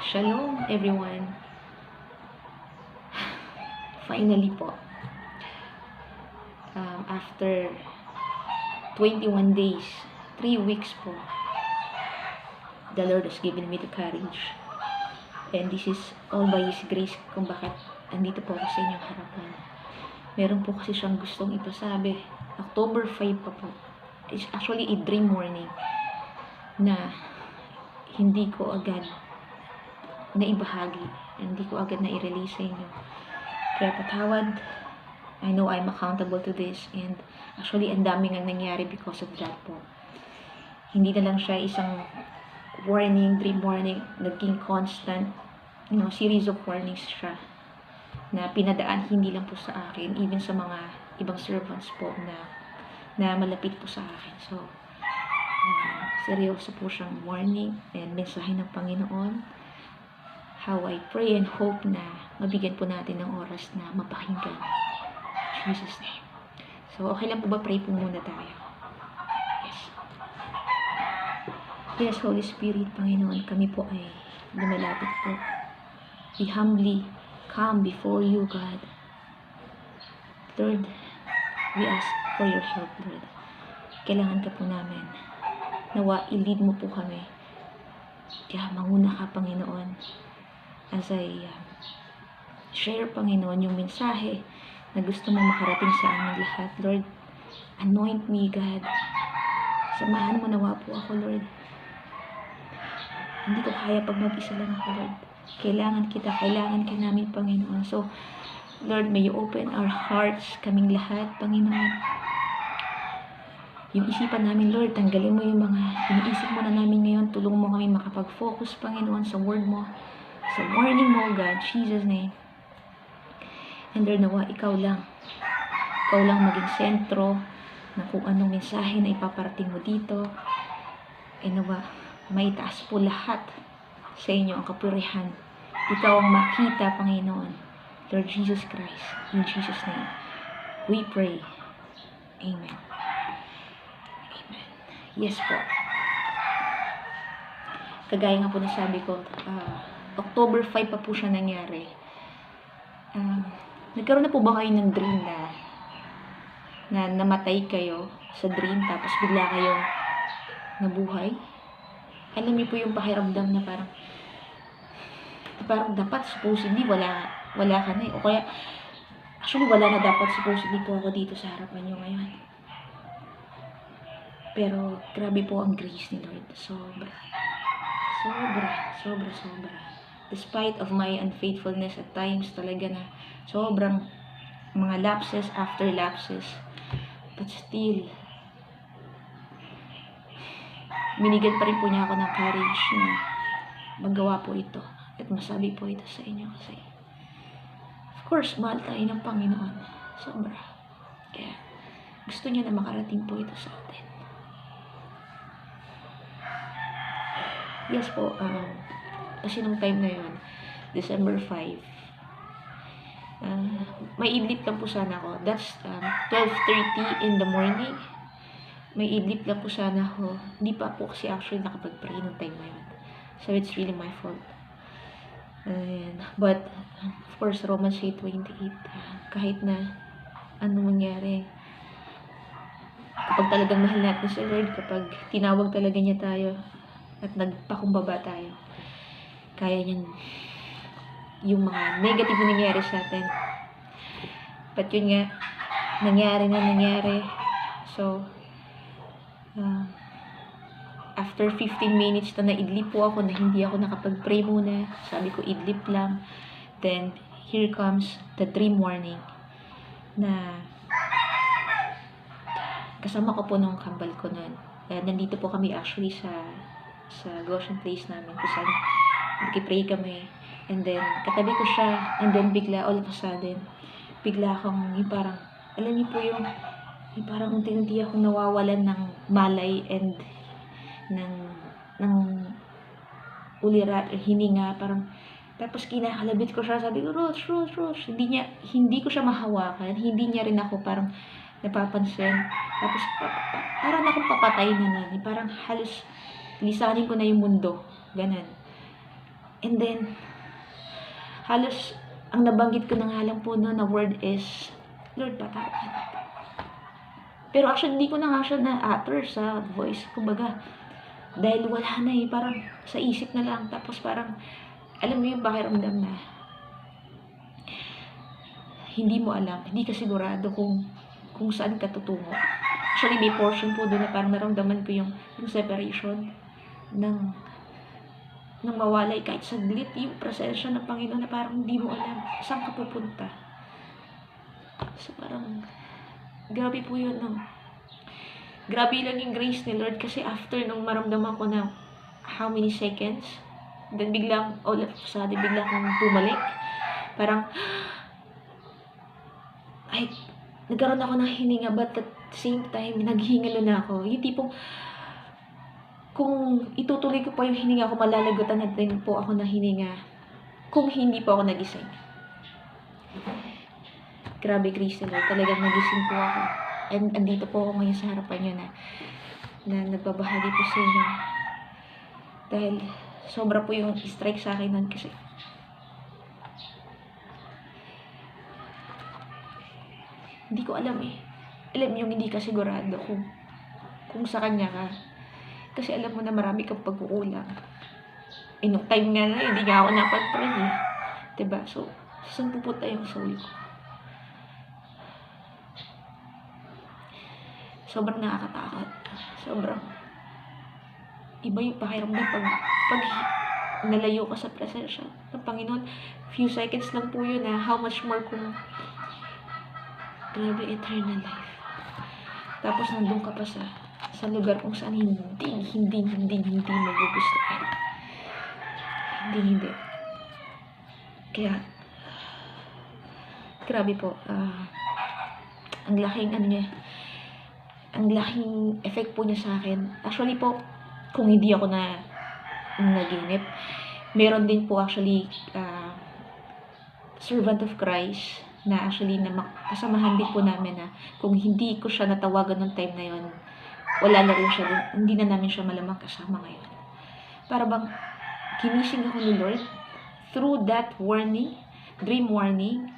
Shalom everyone. Finally po, after 21 days, 3 weeks po, the Lord has given me the courage. And this is all by His grace kung bakit andito po ako sa inyong harapan. Meron po kasi siyang gustong ipasabi. October 5 pa po. It's actually a dream warning na hindi ko agad naibahagi. Hindi ko agad na i-release sa inyo. Kaya patawad. I know I'm accountable to this. And actually, ang daming ang nangyari because of that po. Hindi na lang siya isang warning, dream warning, naging constant, series of warnings siya na pinadaan hindi lang po sa akin, even sa mga ibang servants po na malapit po sa akin. So, seryoso po siyang warning and mensahe ng Panginoon. How I pray and hope na mabigyan po natin ng oras na mapakinggan. In Jesus' name. So, okay lang po ba? Pray po muna tayo. Yes. Yes, Holy Spirit, Panginoon, kami po ay lumalapit po. We humbly come before you, God. Lord, we ask for your help, Lord. Kailangan ka po namin. Nawa, i-lead mo po kami. Kaya manguna ka, Panginoon. As I share, Panginoon, yung mensahe na gusto mo makarating sa amin lahat, Lord. Anoint me, God. Samahan mo nawa po ako, Lord. Hindi ko kaya pag mag-isa lang ako, Lord. Kailangan ka namin, Panginoon. So, Lord, may you open our hearts, kaming lahat, Panginoon. Yung isipan namin, Lord, tanggalin mo yung mga iniisip mo na namin ngayon. Tulungan mo kami makapag-focus, Panginoon, sa word mo, sa warning mo, God, Jesus' name. And Lord, nawa, ikaw lang maging sentro na kung anong mensahe na ipaparating mo dito. E nawa, may taas po lahat sa inyo ang kapurihan. Ikaw ang makita, Panginoon. Lord Jesus Christ, in Jesus' name, we pray. Amen. Amen. Yes po. Kagaya nga po na sabi ko, October 5 pa po siya nangyari. Nagkaroon na po ba kayo ng dream na namatay kayo sa dream tapos bigla kayong nabuhay? Alam niyo po yung pakiramdam na parang dapat supposedly wala ka na eh. O kaya, actually wala na dapat supposedly po ako dito sa harapan niyo ngayon. Pero grabe po ang grace ni Lord. Sobra. Despite of my unfaithfulness at times talaga na sobrang mga lapses after lapses. But still, binigyan pa rin po niya ako ng courage na magawa po ito at masabi po ito sa inyo kasi of course, mahal tayo ng Panginoon. Sobra. Kaya gusto niya na makarating po ito sa atin. Yes po, kasi nung time na yun, December 5, may idlip lang po sana ako. That's 12:30 in the morning. May idlip lang po sana ako. Hindi pa po kasi actually nakapag-pray nung time na yun. So it's really my fault. But of course, Romans 8:28, kahit na ano mangyari, kapag talagang mahal natin si Lord, kapag tinawag talaga niya tayo at nagpakumbaba tayo, kaya niyan yung mga negative na nangyari sa atin. But yun nga, nangyari. So, after 15 minutes na naidlip po ako na hindi ako nakapag-pray muna. Sabi ko, idlip lang. Then, here comes the dream warning na kasama ko po nung kambal ko nun. Nandito po kami actually sa Goshen place namin kung saan nag-pray kami. And then, katabi ko siya. And then, bigla, all of a sudden, bigla akong yung parang, alam niyo po yung parang unti-unti akong nawawalan ng malay and ng ulira, hininga, parang, tapos kinakalabit ko siya, sabi ko, Rosh, hindi ko siya mahawakan, hindi niya rin ako parang napapansin, tapos parang ako papatay na parang halos lisanin ko na yung mundo, ganun. And then, halos, ang nabanggit ko na nga lang po na word is, Lord, patawad. Pero actually, hindi ko na nga siya na-utter sa voice. Kumbaga, dahil wala na parang sa isip na lang. Tapos parang, alam mo yung pakiramdam na, hindi mo alam, hindi ka sigurado kung saan ka tutungo. Actually, may portion po doon na parang naramdaman ko yung separation ng mawalay kahit saglit yung presensya ng Panginoon na parang hindi mo alam saan ka pupunta. So parang grabe po yun. Grabe lang yung grace ni Lord kasi after nung maramdaman ko na how many seconds, then biglang all of a sudden biglang akong bumalik. Parang ay, nagkaroon ako ng hininga, but at the same time, naghihingalo na ako. Yung tipong, kung itutuloy ko pa yung hininga ko, malalagutan na din po ako ng hininga kung hindi po ako nagising. Grabe, grace ni Lord. Talagang nagising po ako. And andito po ako ngayon sa harapan nyo na nagbabahagi po sa inyo. Dahil sobra po yung strike sa akin nun kasi hindi ko alam Alam yung hindi ka sigurado kung sa kanya ka. Kasi alam mo na marami kang pag-uulang. Nung time nga na hindi nga ako napag-pray Diba? So, saan pupunta yung soul ko? Sobrang nakakatakot. Sobrang iba yung pakiramdam pag nalayo ka sa presensya ng Panginoon. Few seconds lang po yun how much more kung grabe, eternal life. Tapos nandun ka pa sa lugar kung saan hindi magugustuhan. Hindi. Kaya, grabe po. Ang laking effect po niya sa akin. Actually po, kung hindi ako naginip, meron din po actually servant of Christ na actually kasamahan din po namin na kung hindi ko siya natawagan ng time na yon, wala na rin siya, hindi na namin siya malamang kasama ngayon. Para bang kinising ako ni Lord through that dream warning,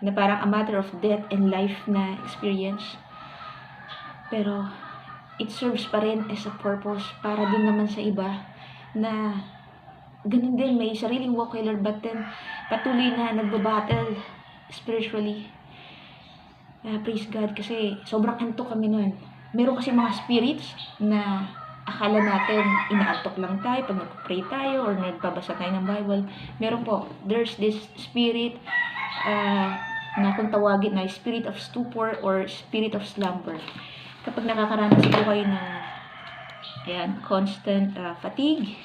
na parang a matter of death and life na experience. Pero it serves pa rin as a purpose para din naman sa iba na ganun din, may sariling walk kay Lord, but then patuloy na nagbabattle spiritually. Praise God, kasi sobrang antok kami nun. Meron kasi mga spirits na akala natin inaantok lang tayo pag nag-pray tayo or nagbabasa tayo ng Bible. Meron po, there's this spirit na kung tawagin na spirit of stupor or spirit of slumber. Kapag nakakaranas po kayo ng constant fatigue,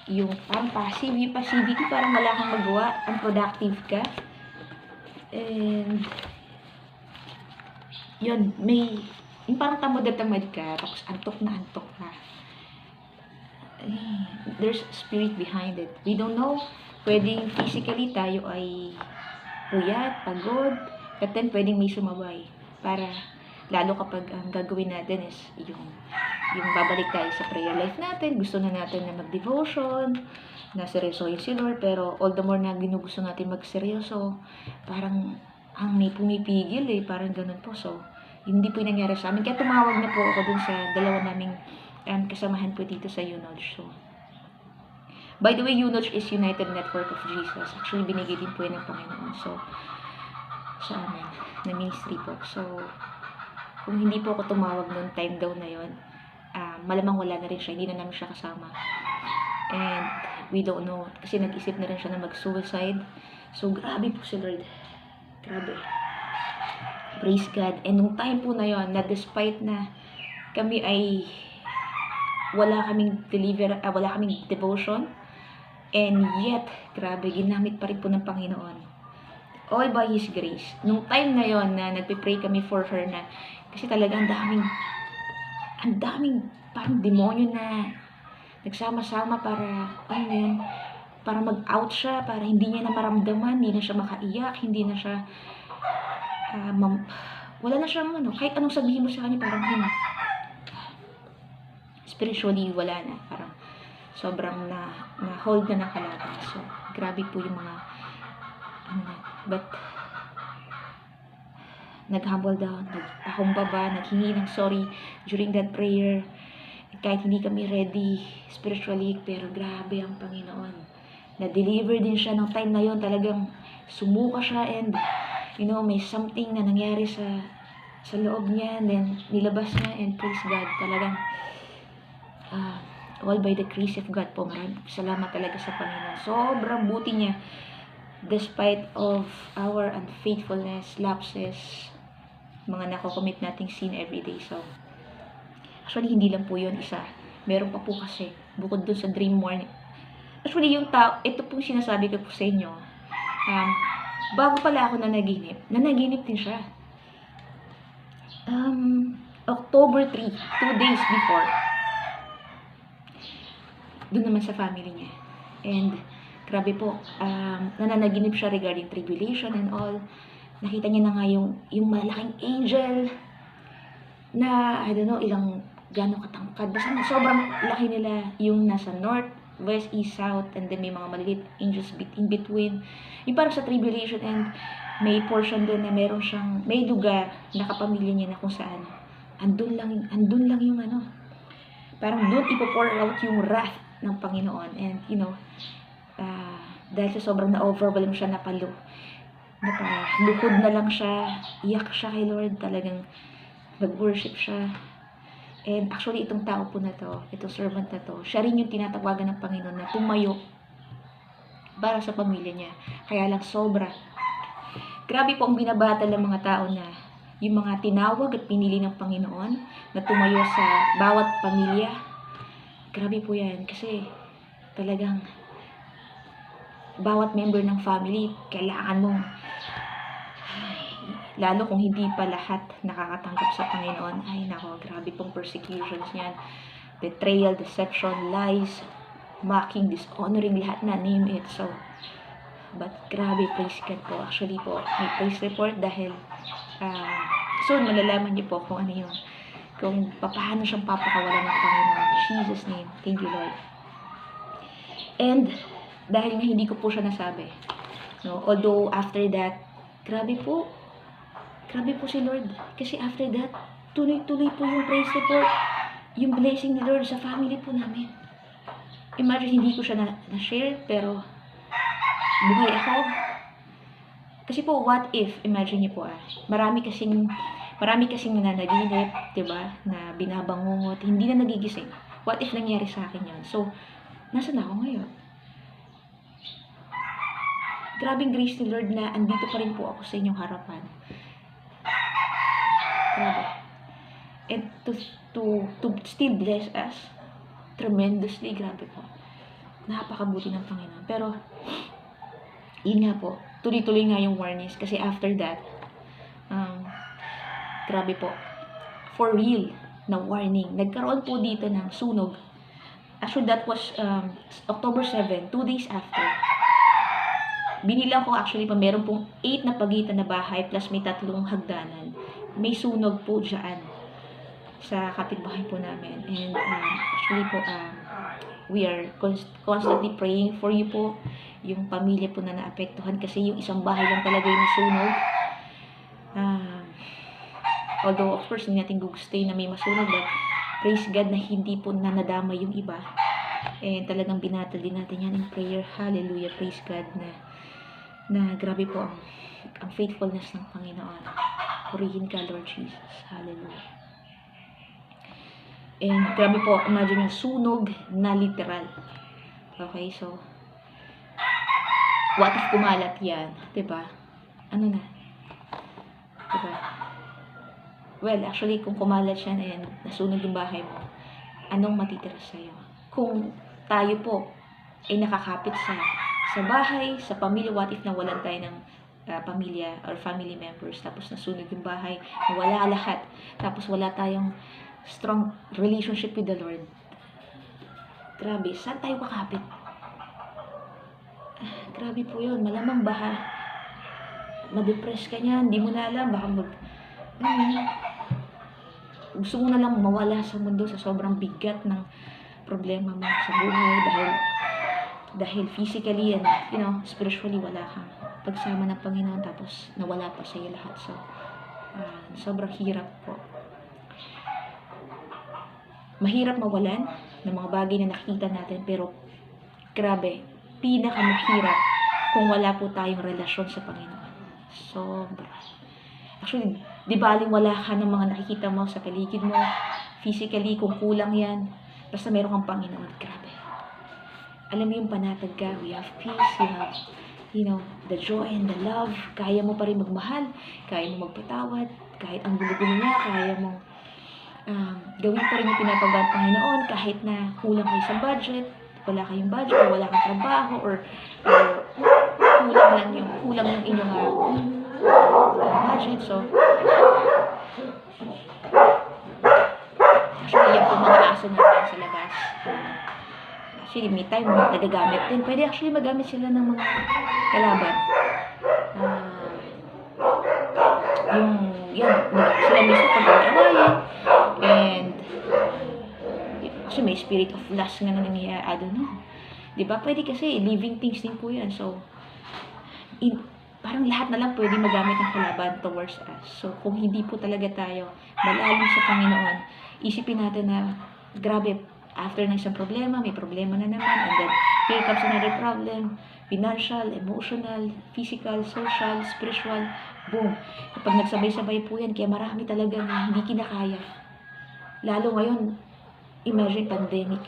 yung parang yung passivity, parang wala kang magawa, unproductive ka. And yun, yung parang tamad ka, tapos antok ka. There's spirit behind it. We don't know, pwedeng physically tayo ay puyat, pagod, but then pwedeng may sumabay. Para, lalo kapag ang gagawin natin is yung babalik tayo sa prayer life natin, gusto na natin na mag-devotion, na seryosohin si Lord, pero all the more na ginugusto natin mag-seryoso, parang ang may pumipigil parang ganun po. So, hindi po yung nangyari sa amin. Kaya tumawag na po ako dun sa dalawa naming kasamahan po dito sa UNODGE. So, by the way, UNODGE is United Network of Jesus. Actually, binigay din po yun ng Panginoon. So, sa amin, na ministry po. So, kung hindi po ako tumawag noon, time daw na yon, malamang wala na rin siya, hindi na namin siya kasama. And we don't know, kasi nag-isip na rin siya na mag-suicide. So, grabe po si Lord. Grabe. Praise God. And nung time po na yon, na despite na kami ay wala kaming devotion, and yet, grabe, ginamit pa rin po ng Panginoon. All by His grace. Nung time na yon na nagpipray kami for her na, kasi talaga ang daming parang demonyo na nagsama-sama para, para mag-out siya, para hindi niya na maramdaman, hindi na siya makaiyak, hindi na siya, wala na siya, kahit anong sabihin mo sa kanya, parang spiritually wala na, parang sobrang na-hold na ng kalaban. So, grabe po yung mga, but, nag-humble down, nagpakumbaba, naghingi ng sorry during that prayer. Kahit hindi kami ready spiritually, pero grabe ang Panginoon. Na-deliver din siya ng time na yon, talagang sumuka siya and, may something na nangyari sa loob niya, then nilabas niya, and praise God, talagang, all by the grace of God po. Maraming salamat talaga sa Panginoon. Sobrang buti niya, despite of our unfaithfulness, lapses, mga nako-commit nating sin everyday. So, actually, hindi lang po yun isa. Meron pa po kasi, bukod dun sa dream warning. Actually, yung ito pong sinasabi ko po sa inyo, bago pala ako nanaginip din siya. October 3, 2 days before, dun naman sa family niya. And, grabe po, nananaginip siya regarding tribulation and all. Nakita niya na nga yung malaking angel na, I don't know, gano'ng katangkad. Basta sobrang laki nila, yung nasa north, west, east, south, and then may mga maliliit angels in between. Yung parang sa tribulation, and may portion doon na may lugar na kapamilya niya na kung saan andun lang yung parang doon ipo-pour out yung wrath ng Panginoon. And, dahil sa sobrang na-overwhelm siya, napalukod na lang siya, iyak siya kay Lord, talagang nag-worship siya. And actually, itong tao po na to, itong servant na to, siya rin yung tinatawagan ng Panginoon na tumayo para sa pamilya niya. Kaya lang sobra. Grabe po ang binabatal ng mga tao na yung mga tinawag at pinili ng Panginoon na tumayo sa bawat pamilya. Grabe po yan kasi talagang bawat member ng family, kailangan mong, lalo kung hindi pa lahat nakakatanggap sa Panginoon, ay nako, grabe pong persecutions niyan. Betrayal, deception, lies, mocking, dishonoring, lahat na, name it. So, but grabe, praise God po. Actually po, may praise report dahil soon malalaman niyo po kung paano siyang papakawalan ng Panginoon. In Jesus' name, thank you, Lord. And, dahil nga hindi ko po siya nasabi, although after that, grabe po si Lord. Kasi after that, tuloy-tuloy po yung praise report, yung blessing ni Lord sa family po namin. Imagine, hindi ko siya na-share, pero buhay ako. Kasi po, what if, imagine niyo po marami kasing nananaginip, diba, na binabangungot, hindi na nagigising. What if nangyari sa akin yun? So, nasaan ako ngayon? Grabing grace ni Lord na andito pa rin po ako sa inyong harapan. Grabe. And to still bless us tremendously, grabe po. Napakabuti ng Panginoon. Pero, yun nga po, tuloy-tuloy nga yung warnings. Kasi after that, grabe po, for real na warning. Nagkaroon po dito ng sunog. Actually, that was October 7, 2 days after. Binilang ko actually pa, meron pong 8 na pagitan na bahay plus may 3 hagdanan. May sunog po dyan sa kapitbahay po namin. And actually po, we are constantly praying for you po, yung pamilya po na naapektuhan kasi yung isang bahay lang talaga yung nasunog. Although of course hindi natin gugustuhin na may masunog, but praise God na hindi po nadama yung iba. And talagang binatal din natin yan in prayer. Hallelujah, praise God na grabe po ang faithfulness ng Panginoon. Purihin ka, Lord Jesus. Hallelujah. And grabe po, imagine yung sunog na literal. Okay, so what if kumalat yan? Diba? Ano na? Diba? Well, actually, kung kumalat siya na yan, nasunog yung bahay mo, anong matitira sa'yo? Kung tayo po ay nakakapit sa bahay, sa pamilya, what if nawalan tayo ng pamilya or family members, tapos nasunog yung bahay, nawala lahat, tapos wala tayong strong relationship with the Lord. Grabe, saan tayo kakapit? Grabe po yun, malamang ma-depress ka niyan, hindi mo na alam, baka gusto mo na lang mawala sa mundo sa sobrang bigat ng problema mo sa buhay dahil physically and spiritually wala kang pagsama ng Panginoon, tapos nawala pa sa iyo lahat. So sobrang hirap po. Mahirap mawalan ng mga bagay na nakikita natin, pero grabe, pinakamahirap kung wala po tayong relasyon sa Panginoon. Sobra. Actually, di baling wala ka ng mga nakikita mo sa paligid mo, physically, kung kulang yan, basta meron kang Panginoon, grabe. Alam mo yung panatag ka, we have peace, you have, the joy and the love, kaya mo pa rin magmahal, kaya mo magpatawad, kahit ang gulo-gulo niya, kaya mong gawin pa rin yung pinapagawa ng Panginoon, kahit na kulang kayo sa budget, wala kayong budget, or wala kang trabaho, or kulang lang inyong budget. So, actually, yan po mga aso natin sa labas. Actually, may time nagagamit din. Pwede actually magamit sila ng mga kalaban. Sila mismo pag-awayan. And, actually, may spirit of lust nga na nangyayari. I don't know. Diba? Pwede kasi, living things din po yan. So, parang lahat na lang pwede magamit ng kalaban towards us. So, kung hindi po talaga tayo malalim sa Panginoon, isipin natin na, grabe, after ng isang problema, may problema na naman, and then, here comes another problem, financial, emotional, physical, social, spiritual, boom. Kapag nagsabay-sabay po yan, kaya marami talaga na hindi kinakaya. Lalo ngayon, imagine pandemic.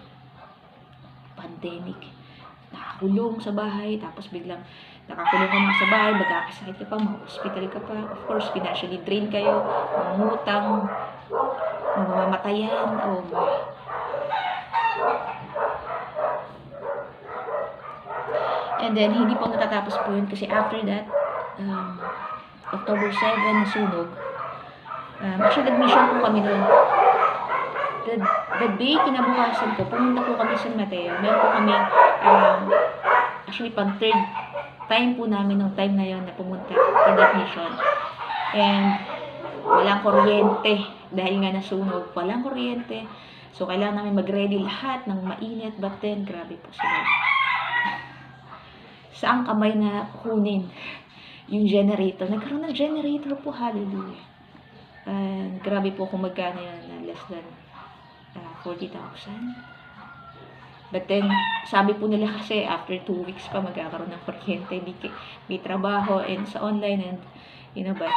Nakakulong sa bahay, tapos biglang nakakulong ka na sa bahay, magkakasakit ka pa, ma-hospital ka pa, of course, financially drained kayo, mangutang, mamamatayan, oh my. And then, hindi po natatapos po yun kasi after that, October 7, nasunog. Actually, nag-mission po kami noon. The day kinabukasan po, pumunta po kami sa Mateo. Meron po kami, actually, pang third time po namin nung time na yon na pumunta for that mission. And, walang kuryente. Dahil nga nasunog, walang kuryente. So, kailangan namin mag-ready lahat ng mainit. But then, grabe po sila. Saang kamay na kunin yung generator. Nagkaroon ng generator po, hallelujah. And grabe po kung magkano yan, less than 40,000. But then, sabi po nila kasi after 2 weeks pa magkakaroon ng kuryente, may trabaho and sa online and but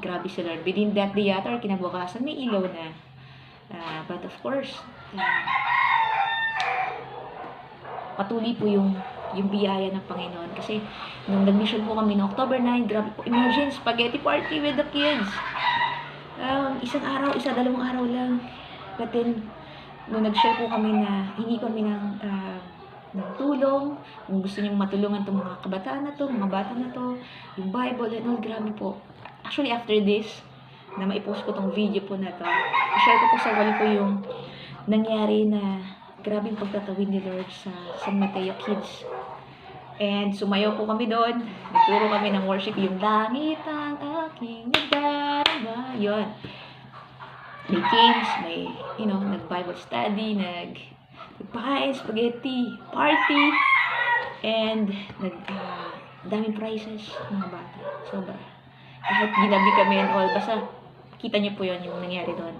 grabe si Lord. Within that day yata or kinabukasan may ilaw na. But of course, patuloy po yung biyaya ng Panginoon. Kasi, nung nag-mission po kami noong October 9, grabe po, imagine, spaghetti party with the kids. Isang araw, dalawang araw lang. But then, nung nag-share po kami na, hingi kami ng tulong, kung gusto niyong matulungan itong mga kabataan na to, mga bata na to, yung Bible and all, grabe po. Actually, after this, na maipost ko tong video po na to, i-share ko po sa wall ko yung nangyari na grabing pagtatawid ni Lord sa San Mateo Kids. And sumayaw po kami doon. Nagturo kami ng worship, yung langit ang aking nadarama. Yun. May games, may, nag-Bible study, nagpakain, spaghetti, party, and daming prizes, mga bata. Sobra. Kahit ginabi kami and all, basta kita niyo po yun yung nangyari doon.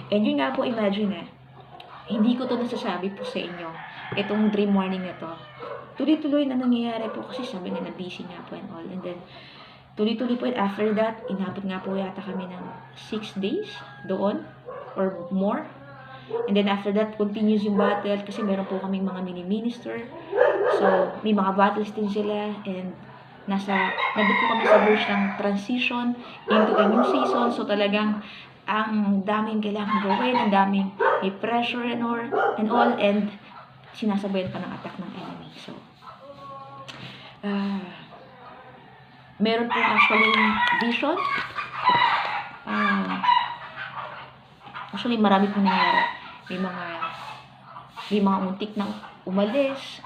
And yun nga po, imagine hindi ko to nasasabi po sa inyo. Itong dream warning na to. Tuloy-tuloy na nangyayari po kasi sabi na busy nga po and all. And then, tuloy-tuloy po. After that, inabot nga po yata kami ng 6 days doon or more. And then after that, continues yung battle kasi meron po kaming mga mini-minister. So, may mga battles din sila and nandun po kami sa verge ng transition into a new season. So, talagang ang daming kailangan gawin, ang daming may pressure and all, and sinasabayan pa ng attack ng enemy. So, meron po actually vision. Actually, marami pong nangyari. May mga untik na umalis.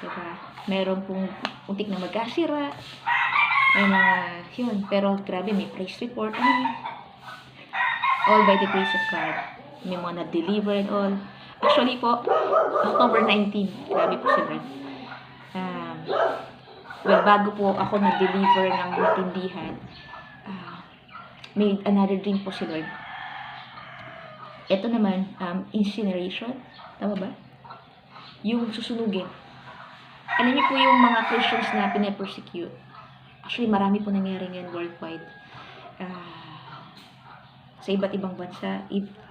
Diba? Meron pong untik na magkasira. May mga, yun. Pero grabe, may praise report. all by the grace of God. May mga na-deliver and all. Actually po, October 19, grabe po si Lord. Well, bago po ako na-deliver ng matindihan, may another dream po si Lord. Ito naman, incineration. Tama ba? Yung susunugin. Alam niyo po yung mga Christians na pinapersecute. Actually, marami po nangyari ngayon worldwide. Sa iba't ibang bansa,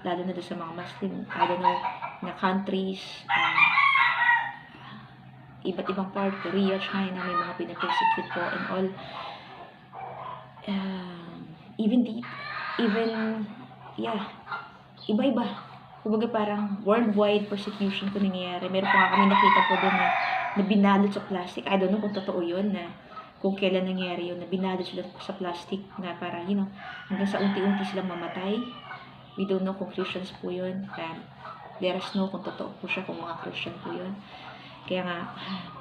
lalo na doon sa mga Muslim, I don't know, na countries, iba't ibang part, Korea, China, may mga pinapersecute po and all. Iba-iba. Kumbaga parang worldwide persecution po nangyayari. Meron po nga kami nakita po doon na binalot sa plastic. I don't know kung totoo yun, na kung kailan nangyari yun, na binalot sila sa plastic na para, hanggang sa unti-unti silang mamatay. We don't know kung Christians po yun. Let us know kung totoo po siya, kung mga Christian po yun. Kaya nga,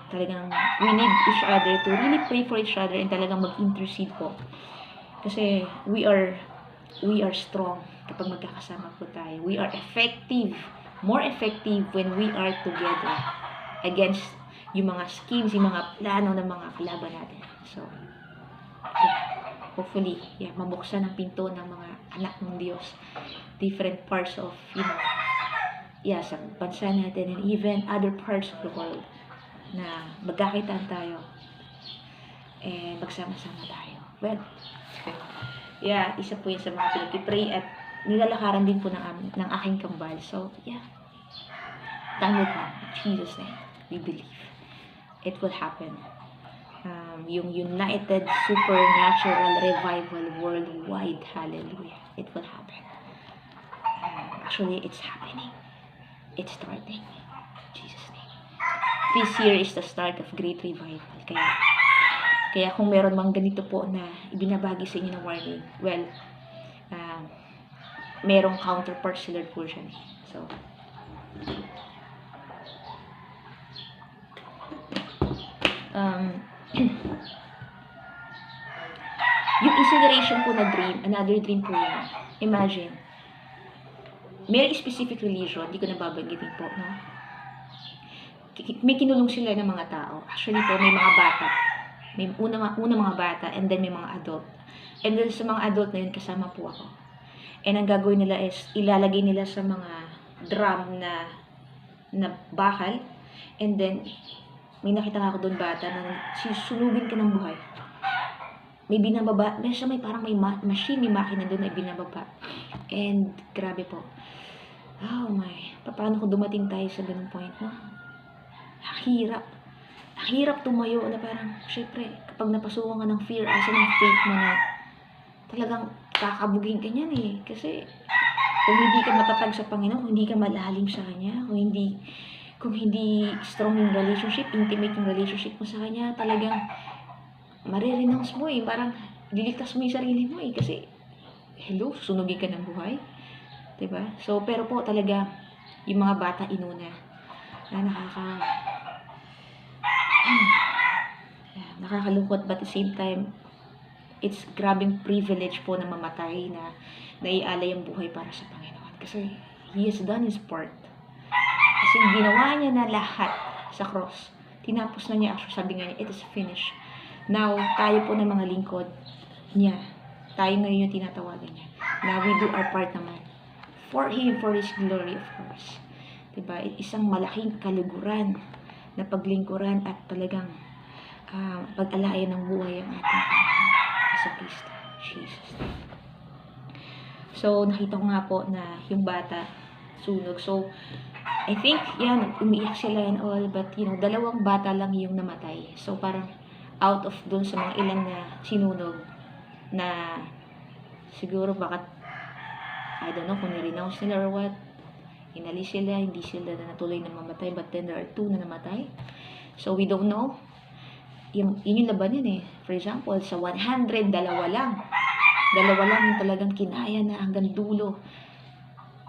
talagang we need each other to really pray for each other and talagang mag-intercede po. Kasi we are strong kapag magkakasama po tayo. We are effective, more effective when we are together against yung mga schemes, yung mga plano ng mga kalaban natin. So, hopefully, mabuksan ang pinto ng mga anak ng Diyos. Different parts of, sa bansa natin and even other parts of the world na magkakitaan tayo and magsama-sama tayo. Well, isa po yun sa mga pinag-pray at nilalakaran din po ng aking kambal. So, time will come. In Jesus' name, we believe. It will happen. Yung united supernatural revival worldwide, hallelujah, it will happen. Actually, it's happening. It's starting. In Jesus' name. This year is the start of great revival. Kaya kung meron mang ganito po na ibinabagi sa inyo ng warning, well, merong counterpart si Lord po dyan. So, yung incineration po na dream, another dream po yun. Imagine, may specific religion, di ko nababanggitin po, no? May kinulong sila ng mga tao. Actually po, may mga bata. May una mga bata, and then may mga adult. And then sa mga adult na yun, kasama po ako. And ang gagawin nila is, ilalagay nila sa mga drum na bakal. And then, may nakita nga ako doon bata na susunugin ka ng buhay. May binababa, may parang may machine, may makina doon na binababa. And, grabe po. Oh my, paano kung dumating tayo sa ganung point, no? Hirap tumayo na parang, syempre, kapag napasukan ka ng fear, asa ng faith mo na talagang kakabugin ka niyan eh. Kasi, kung hindi ka matatag sa Panginoon, kung hindi ka malalim sa Kanya, kung hindi strong yung relationship, intimate yung relationship mo sa Kanya, talagang marirenounce mo eh. Parang, liligtas mo yung sarili mo eh. Kasi, hello, susunugin ka ng buhay. Diba? So, pero po talaga, yung mga bata inuna, na nakakalungkot, but at the same time, it's grabing privilege po na mamatay, na naialay ang buhay para sa Panginoon. Kasi, He has done His part. Kasi ginawa niya na lahat sa cross. Tinapos na niya, actually sabi nga niya, it is finished. Now, tayo po ng mga lingkod niya. Tayo ngayon yung tinatawagan niya. Now, we do our part naman. For Him, for His glory, of course. Diba? Isang malaking kaluguran na paglingkuran at talagang pag-alayan ng buhay ang ating Panginoon sa Kristo. Jesus. So, nakita ko nga po na yung bata sunog. So, I think, umiiyak sila and all, but, dalawang bata lang yung namatay. So, parang out of dun sa mga ilan na sinunog, na siguro bakit, I don't know kung nirenounce nila or what, inalis sila, hindi sila na natuloy na mamatay, but then there are 2 na namatay. So, we don't know. Yun yung laban yun eh. For example, sa 100, dalawa lang yung talagang kinaya na hanggang dulo.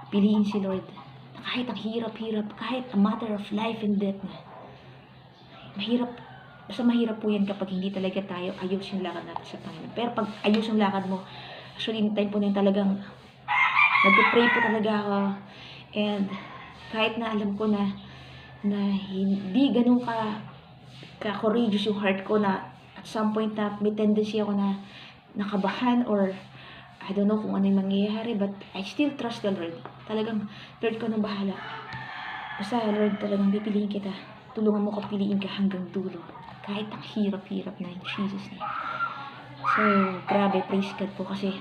Piliin si Lord. Kahit ang hirap-hirap, kahit a matter of life and death na. Mahirap, basta mahirap po yan kapag hindi talaga tayo ayos yung lakad natin sa Panginoon. Pero pag ayos yung lakad mo, actually, yung time po na yung talagang nagpe-pray po talaga ako. And kahit na alam ko na hindi ganun ka-courageous yung heart ko, na at some point na may tendency ako na nakabahan or I don't know kung ano yung mangyayari, but I still trust the Lord. Talagang, Lord ko nang bahala. Basta, Lord, talagang pipiliin kita. Tulungan mo ko piliin ka hanggang dulo. Kahit ang hirap-hirap na, in Jesus' name. So, grabe, praise God po kasi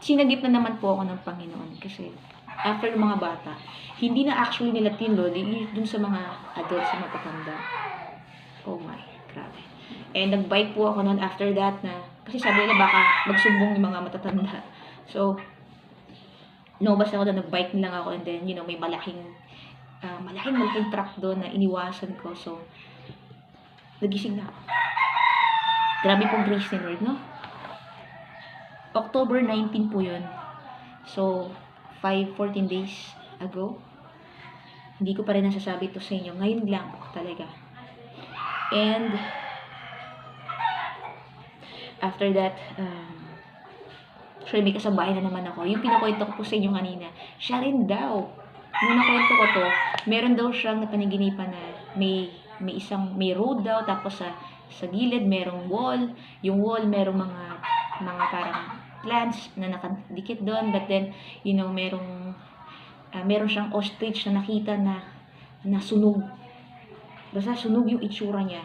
sinagip na naman po ako ng Panginoon kasi after ng mga bata, hindi na actually nila tinlod, dun sa mga adults, sa matatanda. Oh my, grabe. And nag-bike po ako noon after that na, kasi sabi nila baka magsumbong yung mga matatanda. So, lumabas ako na nag-bike lang ako, and then, you know, may malaking truck doon na iniwasan ko. So, nagising na ako. Grabe pong grace ni Lord, no? October 19 po yun. So, 14 days ago. Hindi ko pa rin nasasabi ito sa inyo. Ngayon lang talaga. And, after that, may kasabahay na naman ako. Yung pinakwento ko po sa inyo kanina, siya rin daw. Nung nakwento ko to, meron daw siyang napanaginipan na may road daw, tapos sa gilid merong wall. Yung wall merong mga parang plants na nakadikit doon, but then, you know, meron siyang ostrich na nakita na sunog. Basta sunog yung itsura niya.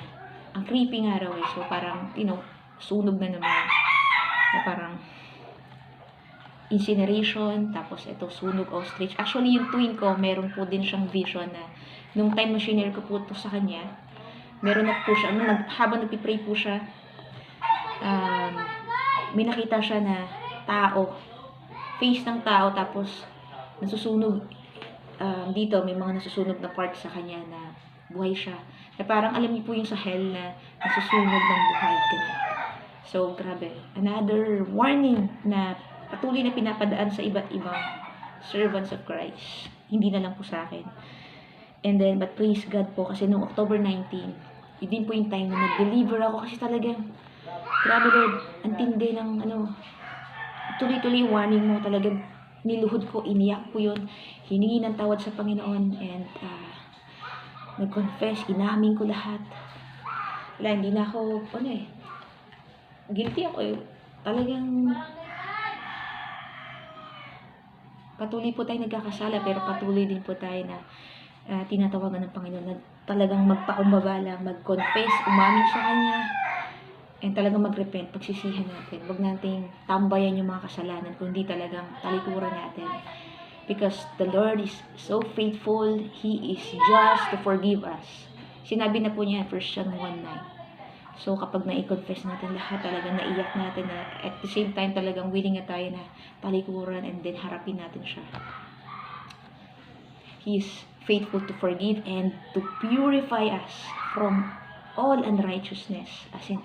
Ang creepy nga raw eh. So parang, you know, sunog na naman. Na parang incineration, tapos ito sunog ostrich. Actually, yung twin ko, meron po din siyang vision na nung time na shinare ko po ito sa kanya, meron na po siya, habang nagpipray po siya, may nakita siya na tao, face ng tao, tapos nasusunog dito, may mga nasusunog na part sa kanya na buhay siya. Na parang alam niyo po yung sa hell na nasusunog ng buhay. So, grabe. Another warning na patuloy na pinapadaan sa iba't ibang servants of Christ. Hindi na lang po sa akin. And then, but praise God po, kasi noong October 19, yun din po yung time na nag-deliver ako kasi talagang, grabe Lord, ang tindi ng tuloy-tuloy warning mo, talagang niluhod ko, iniyak po yun, hiningi ng tawad sa Panginoon, and nag-confess, inamin ko lahat. Wala, hindi na ako, guilty ako eh. Talagang, patuloy po tayo nagkakasala, pero patuloy din po tayo na tinatawagan ng Panginoon na talagang magpakumbaba lang, mag-confess, umamin sa Kanya, and talagang mag-repent, pagsisihan natin. Huwag nating tambayan yung mga kasalanan, kundi talagang talikuran natin. Because the Lord is so faithful, He is just to forgive us. Sinabi na po niya, 1 John 1:9. So, kapag na-confess natin lahat, talagang naiyak natin na at the same time talagang willing na tayo na talikuran and then harapin natin siya. He is faithful to forgive and to purify us from all unrighteousness. As in,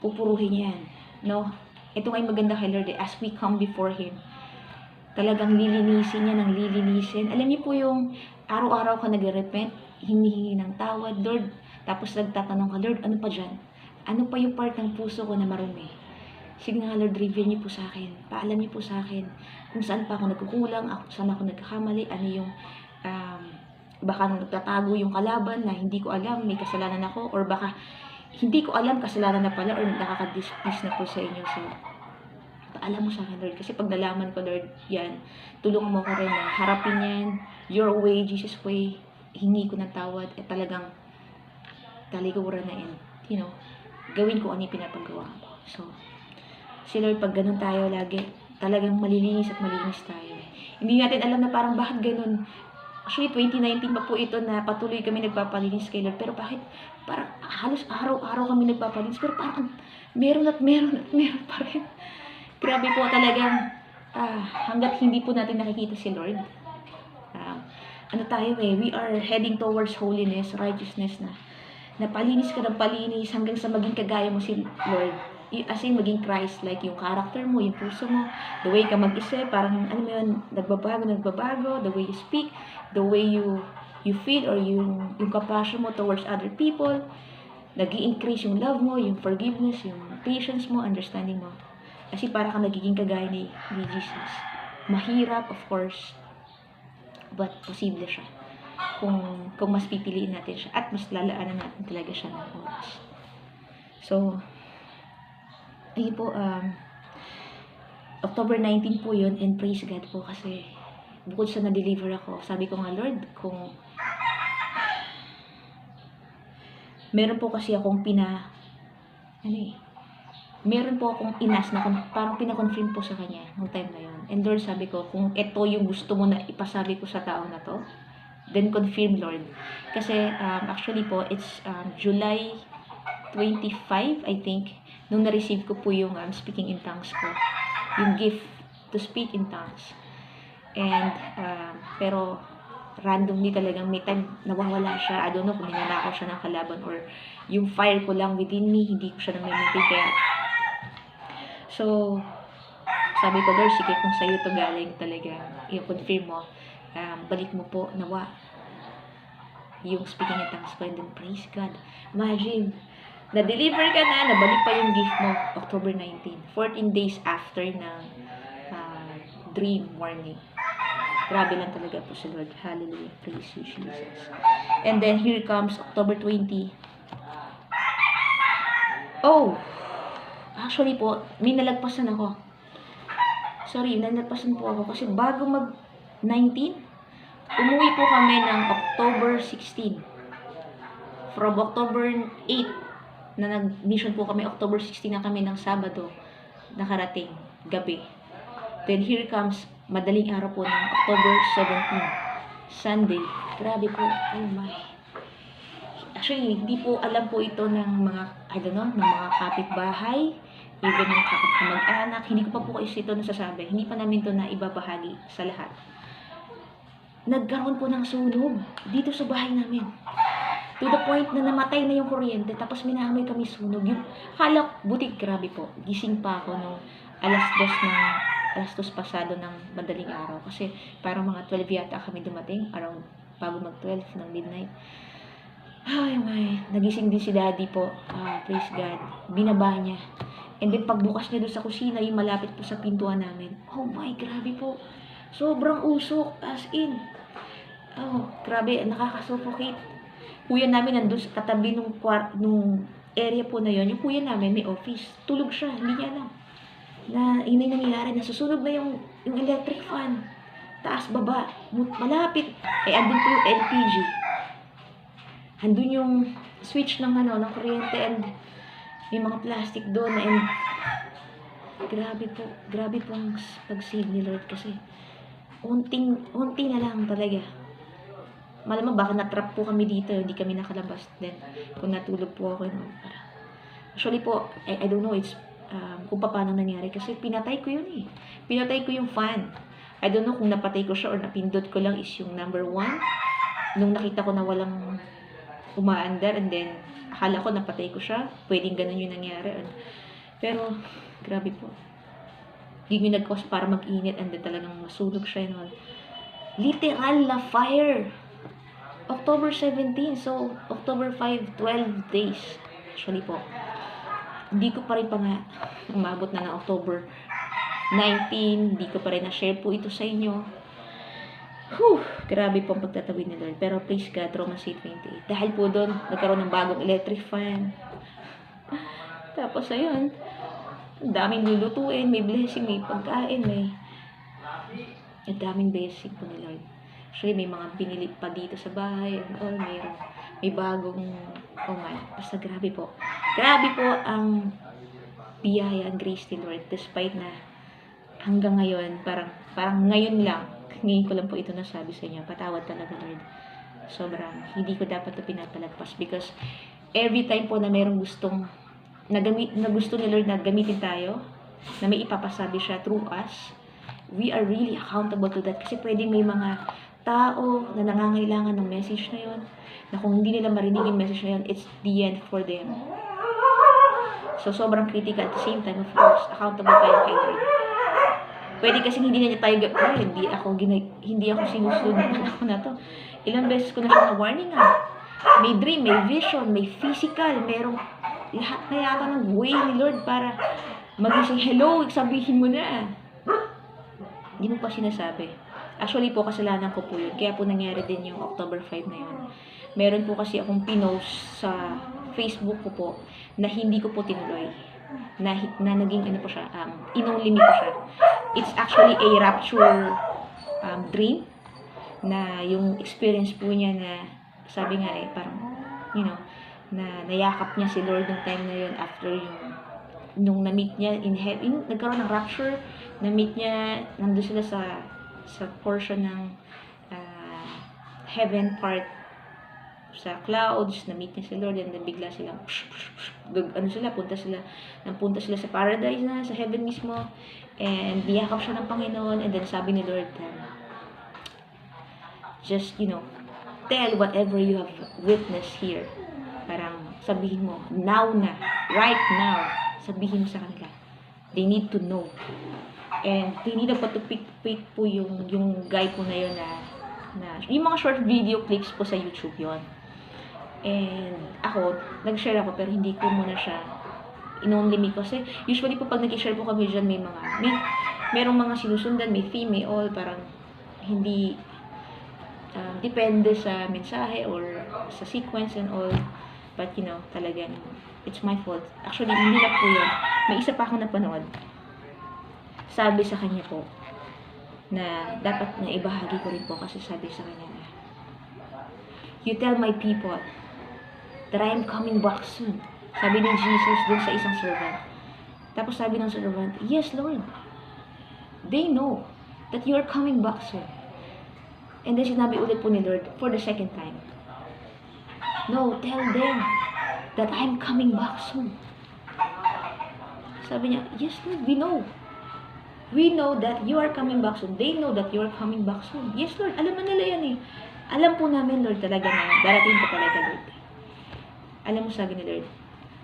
pupuruhin niya yan. No? Ito nga yung maganda kay Lord, as we come before Him, talagang lilinisin niya ng lilinisin. Alam niyo po yung araw-araw ka nag-repent, hinihingi ng tawad, Lord, tapos nagtatanong ka, Lord, ano pa dyan? Ano pa yung part ng puso ko na marumi? Sige nga, Lord, reveal niyo po sa akin. Paalam niyo po sa akin kung saan pa ako nagkukulang, saan ako nagkakamali, ano yung baka nagtatago yung kalaban na hindi ko alam, may kasalanan ako, or baka hindi ko alam, kasalanan na pala, or nakaka-displease na po sa inyo. So, paalam mo sa akin, Lord. Kasi pag nalaman ko, Lord, yan, tulungan mo ko rin na harapin yan, your way, Jesus' way, hingi ko ng tawad, at talagang talikuran na, and, you know, gawin ko ano yung pinapagawa ko. So, si Lord, pag ganun tayo lagi, talagang malinis at malinis tayo. Hindi natin alam na parang bakit ganun. Actually, 2019 pa po ito na patuloy kami nagpapalinis kay Lord. Pero bakit? Parang halos araw-araw kami nagpapalinis. Pero parang meron pa rin. Grabe po talagang hanggat hindi po natin nakikita si Lord. Ano tayo eh, we are heading towards holiness, righteousness na. Napalinis ka ng palinis hanggang sa maging kagaya mo si Lord. As in, maging Christ-like yung character mo, yung puso mo, the way ka mag-isip, parang, ano mo yun, nagbabago, the way you speak, the way you feel, or yung compassion mo towards other people, nag-i-increase yung love mo, yung forgiveness, yung patience mo, understanding mo. Kasi para ka nagiging kagaya ni Jesus. Mahirap, of course, but posible siya. Kung mas pipiliin natin siya at mas lalaanan natin talaga siya ng oras. So, ayun po, October 19 po yun, and praise God po kasi bukod sa na-deliver ako, sabi ko nga, Lord, kung meron po kasi akong meron po akong inas na parang pinakonfirm po sa kanya nung time na yun. And Lord, sabi ko, kung ito yung gusto mo na ipasabi ko sa tao na to, then confirm, Lord. Kasi actually po, it's July 25, I think, nung na-receive ko po yung speaking in tongues ko. Yung gift to speak in tongues. And, pero, randomly talagang may time nawawala siya. I don't know kung ninanakaw siya ng kalaban or yung fire ko lang within me, hindi ko siya nang-maintain. Kaya, so, sabi ko, Lord, sige, kung sa'yo to galing talaga, i-confirm mo, balik mo po, nawa, yung speaking in tongues ko, and then praise God. Imagine, na-deliver ka na, nabalik pa yung gift mo, October 19, 14 days after ng dream warning. Grabe lang talaga po si Lord. Hallelujah. Praise you, Jesus. And then, here comes October 20. Oh! Actually po, may nalagpasan ako. Sorry, nalagpasan po ako. Kasi bago mag-19, umuwi po kami ng October 16. From October 8, na nag-mission po kami, October 16 na kami ng Sabado, nakarating, gabi. Then here comes, madaling araw po ng October 17, Sunday. Grabe po, oh my. Actually, hindi po alam po ito ng mga, ng mga kapitbahay, even ng kamag-anak. Hindi ko pa po kasi ito nasasabi. Hindi pa namin ito na ibabahagi sa lahat. Nagkaroon po ng sunog dito sa bahay namin. To the point na namatay na yung kuryente, tapos minahamay kami sunog. Yung halak, buti, grabe po. Gising pa ako nung alas 2 pasado ng madaling araw. Kasi parang mga 12 yata kami dumating, around bago mag-12 ng midnight. Ay, may. Nagising din si Daddy po. Praise God. Binaba niya. And then pagbukas niya doon sa kusina, yung malapit po sa pintuan namin. Oh my, grabe po. Sobrang usok. As in. Oh, grabe. Nakakasuffocate. Kuya namin nandun sa katabi nung area po na yon. Yung kuya namin may office. Tulog siya. Hindi niya alam na yun yung nangyayari. Nasusunog na yung electric fan. Taas, baba. Malapit. Andun po yung LPG. Andun yung switch ng kuryente, and may mga plastic doon, and grabe po ang pag-save ni Lord kasi unti na lang talaga. Malamang baka na-trap po kami dito, hindi kami nakalabas din kung natulog po ako. Actually po, I don't know kung paano nangyari kasi pinatay ko yun eh. Pinatay ko yung fan. I don't know kung napatay ko siya or napindot ko lang is yung number 1. Nung nakita ko na walang umaandar, and then akala ko napatay ko siya, pwedeng ganun yung nangyari. Pero grabe po, yun yung nag-cause para mag-init, and then talagang masunog siya yun. Literal na fire. October 17, so October 5, 12 days. Actually po, hindi ko pa rin nga umabot na ng October 19, hindi ko pa rin na-share po ito sa inyo. Grabe po ang pagtatawid ni Lord. Pero please God, Romans 8:28. Dahil po doon, nagkaroon ng bagong electric fan. Tapos ayun, daming lulutuin, may blessing, may pagkain, ang daming blessing po ni Lord. Actually, may mga binili pa dito sa bahay, and all, may bagong, oh my, basta grabe po. Grabe po ang biyaya, ang grace ni Lord, despite na hanggang ngayon, parang ngayon ko lang po ito nasabi sa inyo. Patawad talaga, Lord. Sobrang, hindi ko dapat ito pinapalagpas because every time po na merong na gusto ni Lord na gamitin tayo, na may ipapasabi siya through us, we are really accountable to that. Kasi pwedeng may mga tao na nangangailangan ng message na yon, na kung hindi nila marinig yung message na yon, it's the end for them. So, sobrang critical. At the same time, of course, accountable tayo kay Lord. Pwede kasi hindi na niya tayo, hindi ako sinusunod ng ako na to. Ilang beses ko na siya na-warning May dream, may vision, may physical, merong lahat na yata ng way ni Lord para magising, hello, sabihin mo na. Hindi mo pa sinasabi. Actually po, kasalanan ko po yun. Kaya po nangyari din yung October 5 na yun. Meron po kasi akong pinost sa Facebook ko po na hindi ko po tinuloy. Na naging ano po siya, inonly me po siya. It's actually a rapture dream na yung experience po niya na sabi nga parang, na nayakap niya si Lord nung time na yun after nung na-meet niya in heaven, nagkaroon ng rapture, na-meet niya, nandun sila sa portion ng heaven part sa clouds, na-meet niya si Lord, and then bigla silang punta sila sa paradise na, sa heaven mismo, and niyakap siya ng Panginoon, and then sabi ni Lord, just, tell whatever you have witnessed here. Parang sabihin mo, right now, sabihin mo sa kanila. They need to know. And they need to pick po yung guy po na yun na yung mga short video clips po sa YouTube yon. And ako, nag-share ako pero hindi ko muna siya in-only me kasi usually po pag nag-share po kami dyan merong mga sinusundan, may theme, may all, parang hindi depende sa mensahe or sa sequence and all. But talagang it's my fault. Actually, hindi na po yun. May isa pa akong napanood. Sabi sa kanya po na dapat na ibahagi ko rin po kasi sabi sa kanya na, you tell my people that I am coming back soon. Sabi ni Jesus dun sa isang servant. Tapos sabi ng servant, yes Lord, they know that you are coming back soon. And then sinabi ulit po ni Lord for the second time, no, tell them that I'm coming back soon. Sabi niya, yes Lord, we know. We know that you are coming back soon. They know that you are coming back soon. Yes Lord, alam na nila yan eh. Alam po namin Lord talaga na darating ka talaga Lord. Alam mo sabi ni Lord,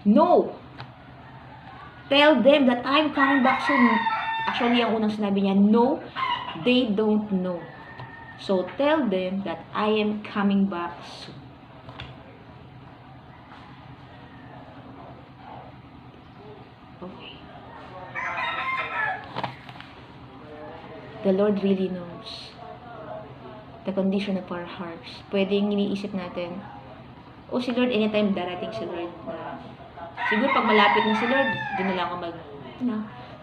no! Tell them that I'm coming back soon. Actually, ang unang sinabi niya, no, they don't know. So, tell them that I am coming back soon. Okay. The Lord really knows the condition of our hearts. Pwedeng iniisip natin, si Lord, anytime darating si Lord. Siguro pag malapit na si Lord, doon na lang ako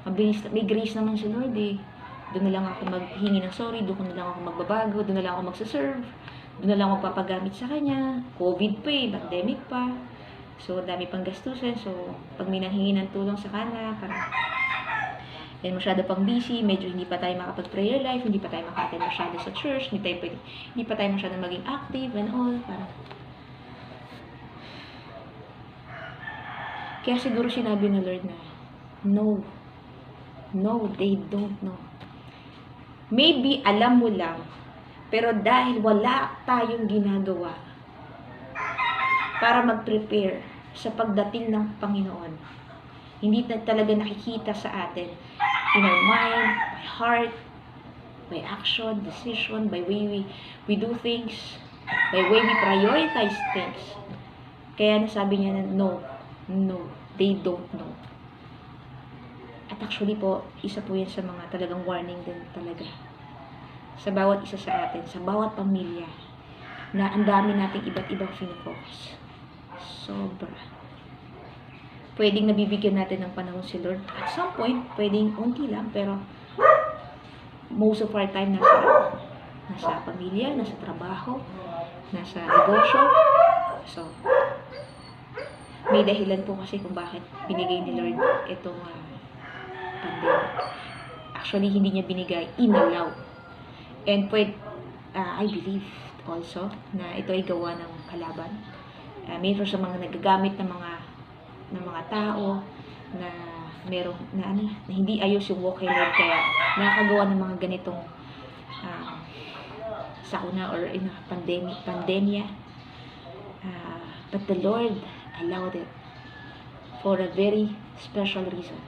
mabilis, may grace naman si Lord eh. Doon na lang ako maghingi ng sorry, doon na lang ako magbabago, doon na lang ako magsaserve, doon na lang ako papagamit sa Kanya. COVID pa eh, pandemic pa. So, dami pang gastusin. So, pag may nanghingi ng tulong sa Kanya, parang masyado pang busy, medyo hindi pa tayo makapag-prayer life, hindi pa tayo maka-attend masyado sa church, hindi pa tayo masyado maging active and all, parang. Kaya siguro sinabi ng Lord na, no, they don't know. Maybe alam mo lang, pero dahil wala tayong ginagawa para mag-prepare sa pagdating ng Panginoon, hindi na talaga nakikita sa atin in our mind, by heart, by action, decision, by way we do things, by way we prioritize things. Kaya nasabi niya na no, they don't know. At actually po, isa po yan sa mga talagang warning din talaga. Sa bawat isa sa atin, sa bawat pamilya, na ang dami nating iba't ibang finofocus. Sobra. Pwedeng nabibigyan natin ng panahon si Lord. At some point, pwedeng unti lang, pero most of our time nasa pamilya, nasa trabaho, nasa negosyo. So, may dahilan po kasi kung bakit binigay ni Lord itong pandemic. Actually, hindi niya binigay, inalaw. And I believe also na ito ay gawa ng kalaban. Mayroon sa mga nagagamit ng mga tao na na hindi ayos yung walk kay Lord, kaya nakakagawa ng mga ganitong sakuna or pandemya. But the Lord allowed it for a very special reason.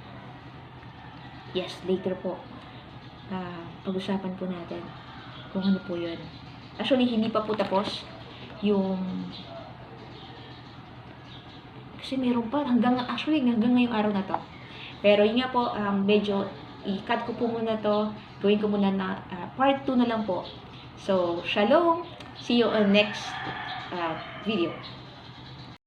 Yes, later po, pag-usapan po natin kung ano po yun. Actually, hindi pa po tapos yung, kasi meron pa, hanggang ngayong araw na to. Pero yun nga po, medyo i-cut ko po muna to. Gawin ko muna na part 2 na lang po. So, shalom! See you on next video.